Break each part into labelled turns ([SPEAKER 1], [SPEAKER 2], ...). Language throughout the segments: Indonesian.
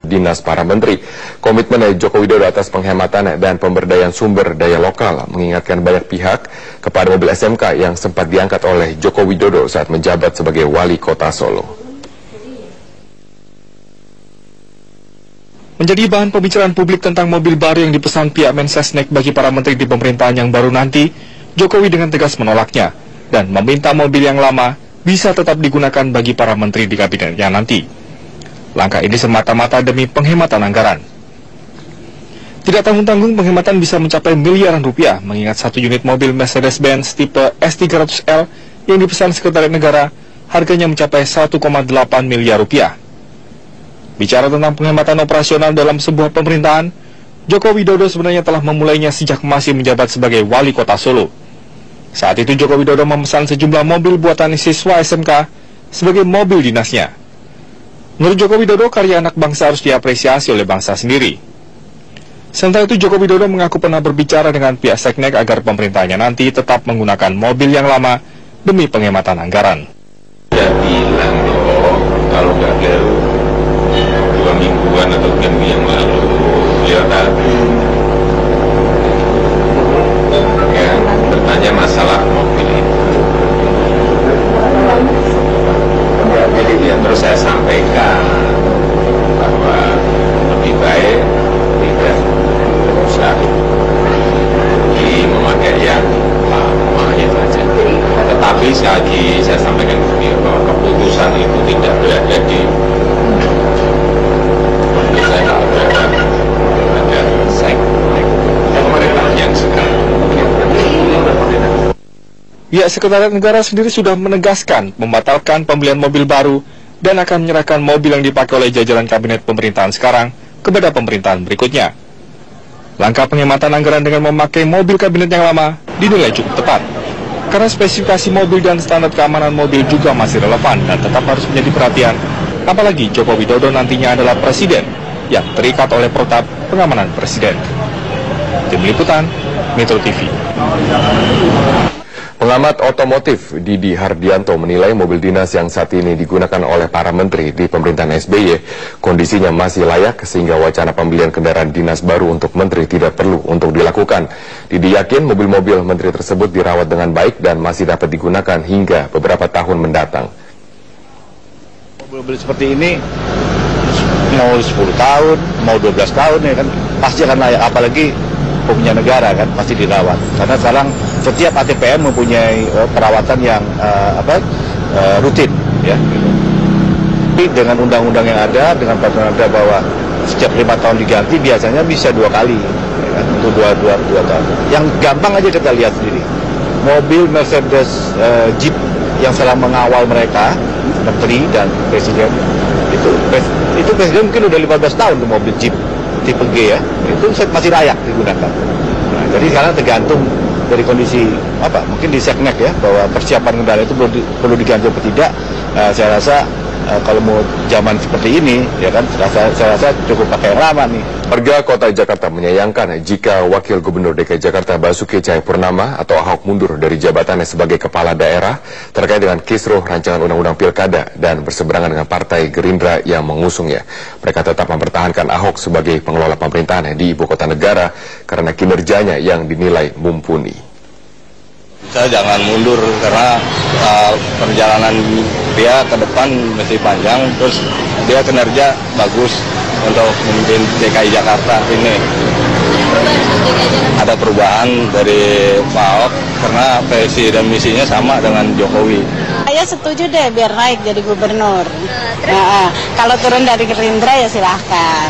[SPEAKER 1] dinas para menteri. Komitmen Joko Widodo atas penghematan dan pemberdayaan sumber daya lokal mengingatkan banyak pihak kepada mobil SMK yang sempat diangkat oleh Joko Widodo saat menjabat sebagai wali kota Solo.
[SPEAKER 2] Menjadi bahan pembicaraan publik tentang mobil baru yang dipesan pihak Mensesnek bagi para menteri di pemerintahan yang baru nanti, Jokowi dengan tegas menolaknya dan meminta mobil yang lama bisa tetap digunakan bagi para menteri di kabinetnya nanti. Langkah ini semata-mata demi penghematan anggaran. Tidak tanggung-tanggung penghematan bisa mencapai miliaran rupiah, mengingat satu unit mobil Mercedes-Benz tipe S300L yang dipesan Sekretariat Negara harganya mencapai 1,8 miliar rupiah. Bicara tentang penghematan operasional dalam sebuah pemerintahan, Joko Widodo sebenarnya telah memulainya sejak masih menjabat sebagai wali kota Solo. Saat itu Joko Widodo memesan sejumlah mobil buatan siswa SMK sebagai mobil dinasnya. Menurut Joko Widodo, karya anak bangsa harus diapresiasi oleh bangsa sendiri. Sementara itu, Joko Widodo mengaku pernah berbicara dengan pihak Seknek agar pemerintahnya nanti tetap menggunakan mobil yang lama demi penghematan anggaran.
[SPEAKER 3] Dia bilang loh, kalau nggak baru 2 mingguan atau 3 minggu yang lalu, beliau tadi ya, bertanya masalah mobil itu. Ya, terus saya sampaikan bahwa lebih baik tidak usah memakai yang lama itu saja. Tetapi sekali lagi saya sampaikan ke beliau bahwa keputusan itu tidak berada di pemerintahan yang sekarang.
[SPEAKER 2] Pihak Sekretariat Negara sendiri sudah menegaskan membatalkan pembelian mobil baru dan akan menyerahkan mobil yang dipakai oleh jajaran kabinet pemerintahan sekarang kepada pemerintahan berikutnya. Langkah penghematan anggaran dengan memakai mobil kabinet yang lama dinilai cukup tepat, karena spesifikasi mobil dan standar keamanan mobil juga masih relevan dan tetap harus menjadi perhatian, apalagi Joko Widodo nantinya adalah presiden yang terikat oleh protap pengamanan presiden. Tim Liputan, Metro TV.
[SPEAKER 1] Pengamat otomotif Didi Hardianto menilai mobil dinas yang saat ini digunakan oleh para menteri di pemerintahan SBY kondisinya masih layak sehingga wacana pembelian kendaraan dinas baru untuk menteri tidak perlu untuk dilakukan. Didi yakin mobil-mobil menteri tersebut dirawat dengan baik dan masih dapat digunakan hingga beberapa tahun mendatang.
[SPEAKER 4] Mobil seperti ini mau 10 tahun, mau 12 tahun ya kan pasti akan layak, apalagi punya negara kan pasti dirawat. Karena sekarang setiap ATPM mempunyai perawatan yang rutin ya. Tapi dengan undang-undang yang ada, dengan peraturan ada bahwa setiap 5 tahun diganti, biasanya bisa 2 kali ya kan? Untuk 2 tahun. Yang gampang aja kita lihat sendiri. Mobil Mercedes Jeep yang sedang mengawal mereka, menteri dan presiden, itu presiden mungkin udah 15 tahun tuh mobil Jeep tipe G ya, itu masih layak digunakan. Nah, jadi sekarang tergantung dari kondisi mungkin di Seknek ya, bahwa persiapan kendaraan itu perlu diganti atau tidak. Saya rasa kalau mau zaman seperti ini ya kan, saya rasa cukup pakai yang lama nih.
[SPEAKER 1] Warga Kota Jakarta menyayangkan jika Wakil Gubernur DKI Jakarta Basuki Cahayapurnama atau Ahok mundur dari jabatannya sebagai kepala daerah terkait dengan kisruh rancangan undang-undang pilkada dan berseberangan dengan Partai Gerindra yang mengusungnya. Mereka tetap mempertahankan Ahok sebagai pengelola pemerintahan di ibu kota negara karena kinerjanya yang dinilai mumpuni.
[SPEAKER 5] Saya jangan mundur karena perjalanan dia ke depan masih panjang, terus dia kinerja bagus untuk memimpin DKI Jakarta ini. Ada perubahan dari Pak Ahok karena visi dan misinya sama dengan Jokowi.
[SPEAKER 6] Saya setuju deh biar naik jadi gubernur. Kalau turun dari Gerindra ya silahkan.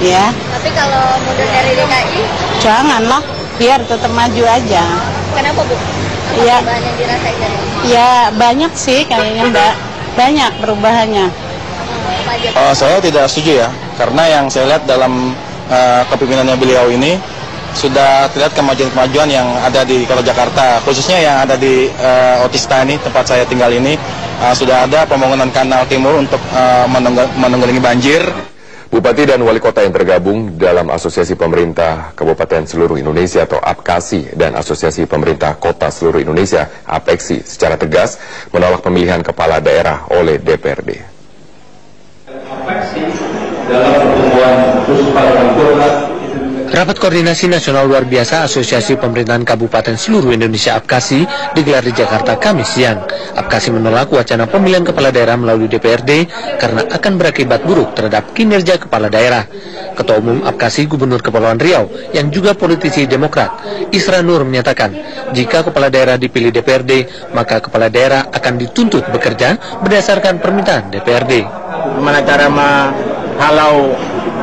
[SPEAKER 6] Ya.
[SPEAKER 7] Tapi kalau mundur dari DKI?
[SPEAKER 6] Janganlah, biar tetap maju aja.
[SPEAKER 7] Kenapa Bu?
[SPEAKER 6] Ya,
[SPEAKER 7] perubahan yang dirasain dari ini?
[SPEAKER 6] Ya banyak sih kayaknya Mbak, banyak perubahannya.
[SPEAKER 5] Saya tidak setuju ya, karena yang saya lihat dalam kepemimpinannya beliau ini sudah terlihat kemajuan-kemajuan yang ada di Kota Jakarta, khususnya yang ada di Otista ini, tempat saya tinggal ini, sudah ada pembangunan kanal timur untuk menanggulangi banjir.
[SPEAKER 1] Bupati dan Wali Kota yang tergabung dalam Asosiasi Pemerintah Kabupaten Seluruh Indonesia atau APKASI dan Asosiasi Pemerintah Kota Seluruh Indonesia APEKSI secara tegas menolak pemilihan kepala daerah oleh DPRD.
[SPEAKER 8] APEKSI dalam Rapat Koordinasi Nasional Luar Biasa Asosiasi Pemerintahan Kabupaten Seluruh Indonesia APKASI digelar di Jakarta Kamis siang. APKASI menolak wacana pemilihan kepala daerah melalui DPRD karena akan berakibat buruk terhadap kinerja kepala daerah. Ketua Umum APKASI Gubernur Kepulauan Riau yang juga politisi Demokrat, Isra Nur menyatakan, jika kepala daerah dipilih DPRD, maka kepala daerah akan dituntut bekerja berdasarkan permintaan DPRD.
[SPEAKER 9] Gimana cara menghalau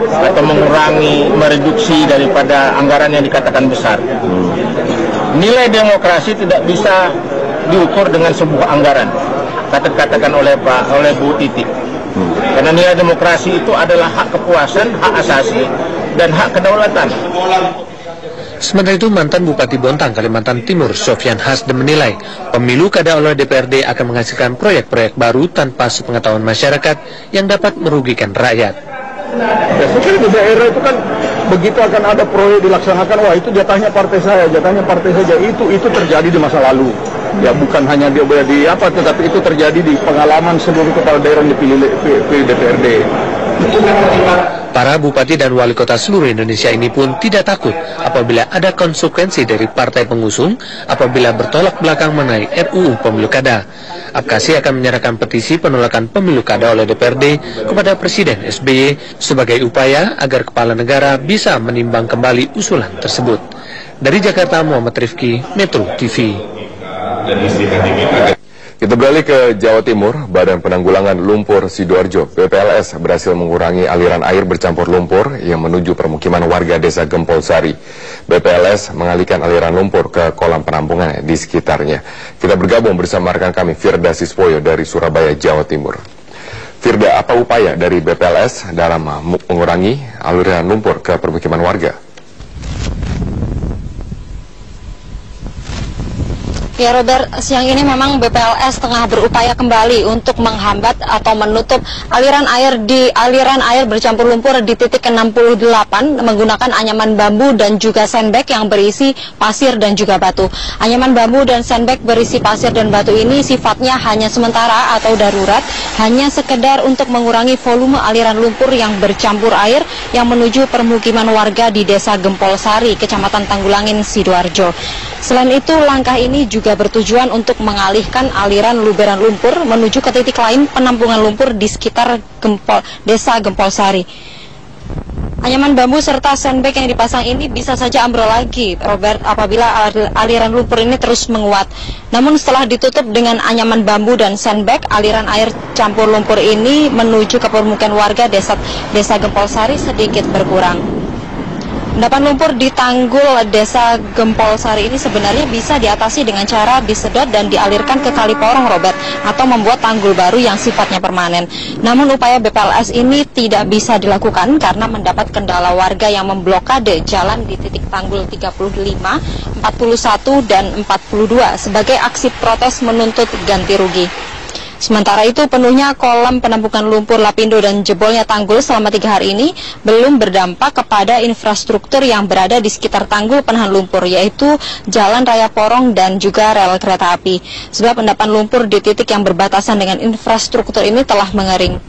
[SPEAKER 9] atau mengurangi, mereduksi daripada anggaran yang dikatakan besar. Nilai demokrasi tidak bisa diukur dengan sebuah anggaran, katakan oleh Bu Titi. Karena nilai demokrasi itu adalah hak kepuasan, hak asasi, dan hak kedaulatan.
[SPEAKER 8] Sementara itu, mantan Bupati Bontang, Kalimantan Timur, Sofyan Hasdem menilai pemilu kada oleh DPRD akan menghasilkan proyek-proyek baru tanpa sepengetahuan masyarakat yang dapat merugikan rakyat.
[SPEAKER 10] Ya, mungkin di daerah itu kan begitu akan ada proyek dilaksanakan, wah itu jatahnya partai saya, jatahnya partai saja. Itu terjadi di masa lalu. Ya bukan hanya di apa, tetapi itu terjadi di pengalaman seluruh kepala daerah yang dipilih DPRD.
[SPEAKER 8] Para bupati dan wali kota seluruh Indonesia ini pun tidak takut apabila ada konsekuensi dari partai pengusung apabila bertolak belakang mengenai RUU Pemilu Kada. APKASI akan menyerahkan petisi penolakan pemilu kada oleh DPRD kepada Presiden SBY sebagai upaya agar kepala negara bisa menimbang kembali usulan tersebut. Dari Jakarta, Muhammad Rifki, Metro TV.
[SPEAKER 1] Kita beralih ke Jawa Timur. Badan Penanggulangan Lumpur Sidoarjo (BPLS) berhasil mengurangi aliran air bercampur lumpur yang menuju permukiman warga Desa Gempol Sari. BPLS mengalihkan aliran lumpur ke kolam penampungan di sekitarnya. Kita bergabung bersama rekan kami Firda Siswoyo dari Surabaya, Jawa Timur. Firda, apa upaya dari BPLS dalam mengurangi aliran lumpur ke permukiman warga?
[SPEAKER 11] Ya Robert, siang ini memang BPLS tengah berupaya kembali untuk menghambat atau menutup aliran air bercampur lumpur di titik 68 menggunakan anyaman bambu dan juga sandbag yang berisi pasir dan juga batu. Anyaman bambu dan sandbag berisi pasir dan batu ini sifatnya hanya sementara atau darurat, hanya sekedar untuk mengurangi volume aliran lumpur yang bercampur air yang menuju permukiman warga di Desa Gempol Sari, Kecamatan Tanggulangin, Sidoarjo. Selain itu, langkah ini juga bertujuan untuk mengalihkan aliran luberan lumpur menuju ke titik lain penampungan lumpur di sekitar Desa Gempol Sari. Anyaman bambu serta sandbag yang dipasang ini bisa saja ambrol lagi, Robert, apabila aliran lumpur ini terus menguat. Namun setelah ditutup dengan anyaman bambu dan sandbag, aliran air campur lumpur ini menuju ke permukiman warga Desa Gempol Sari sedikit berkurang. Endapan lumpur di tanggul Desa Gempol Sari ini sebenarnya bisa diatasi dengan cara disedot dan dialirkan ke Kali Porong, Robert, atau membuat tanggul baru yang sifatnya permanen. Namun upaya BPLS ini tidak bisa dilakukan karena mendapat kendala warga yang memblokade jalan di titik tanggul 35, 41, dan 42 sebagai aksi protes menuntut ganti rugi. Sementara itu, penuhnya kolam penampungan lumpur Lapindo dan jebolnya tanggul selama 3 hari ini belum berdampak kepada infrastruktur yang berada di sekitar tanggul penahan lumpur, yaitu Jalan Raya Porong dan juga rel kereta api. Sebab endapan lumpur di titik yang berbatasan dengan infrastruktur ini telah mengering.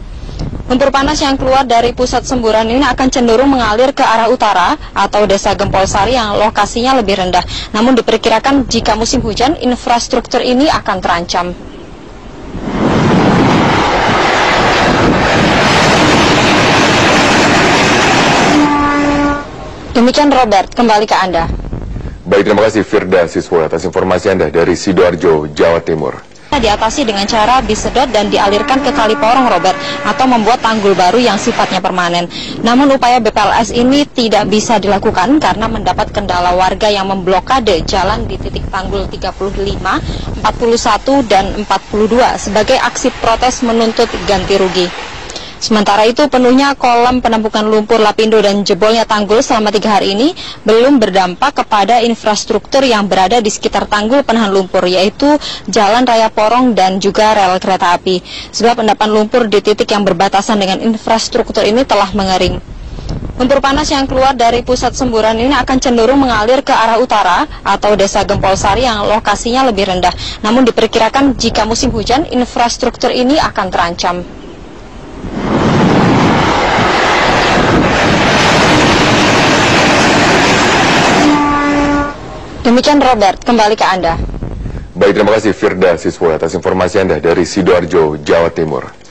[SPEAKER 11] Lumpur panas yang keluar dari pusat semburan ini akan cenderung mengalir ke arah utara atau Desa Gempol Sari yang lokasinya lebih rendah. Namun diperkirakan jika musim hujan, infrastruktur ini akan terancam. Demikian Robert, kembali ke Anda.
[SPEAKER 1] Baik, terima kasih Firda Siswoyo atas informasi Anda dari Sidoarjo, Jawa Timur.
[SPEAKER 11] Diatasi dengan cara disedot dan dialirkan ke Kali Porong, Robert, atau membuat tanggul baru yang sifatnya permanen. Namun upaya BPLS ini tidak bisa dilakukan karena mendapat kendala warga yang memblokade jalan di titik tanggul 35, 41, dan 42 sebagai aksi protes menuntut ganti rugi. Sementara itu, penuhnya kolam penampungan lumpur Lapindo dan jebolnya tanggul selama 3 hari ini belum berdampak kepada infrastruktur yang berada di sekitar tanggul penahan lumpur, yaitu Jalan Raya Porong dan juga rel kereta api. Sebab endapan lumpur di titik yang berbatasan dengan infrastruktur ini telah mengering. Lumpur panas yang keluar dari pusat semburan ini akan cenderung mengalir ke arah utara atau Desa Gempol Sari yang lokasinya lebih rendah. Namun diperkirakan jika musim hujan, infrastruktur ini akan terancam. Demikian Robert, kembali ke Anda.
[SPEAKER 1] Baik, terima kasih Firda Siswo atas informasi Anda dari Sidoarjo, Jawa Timur.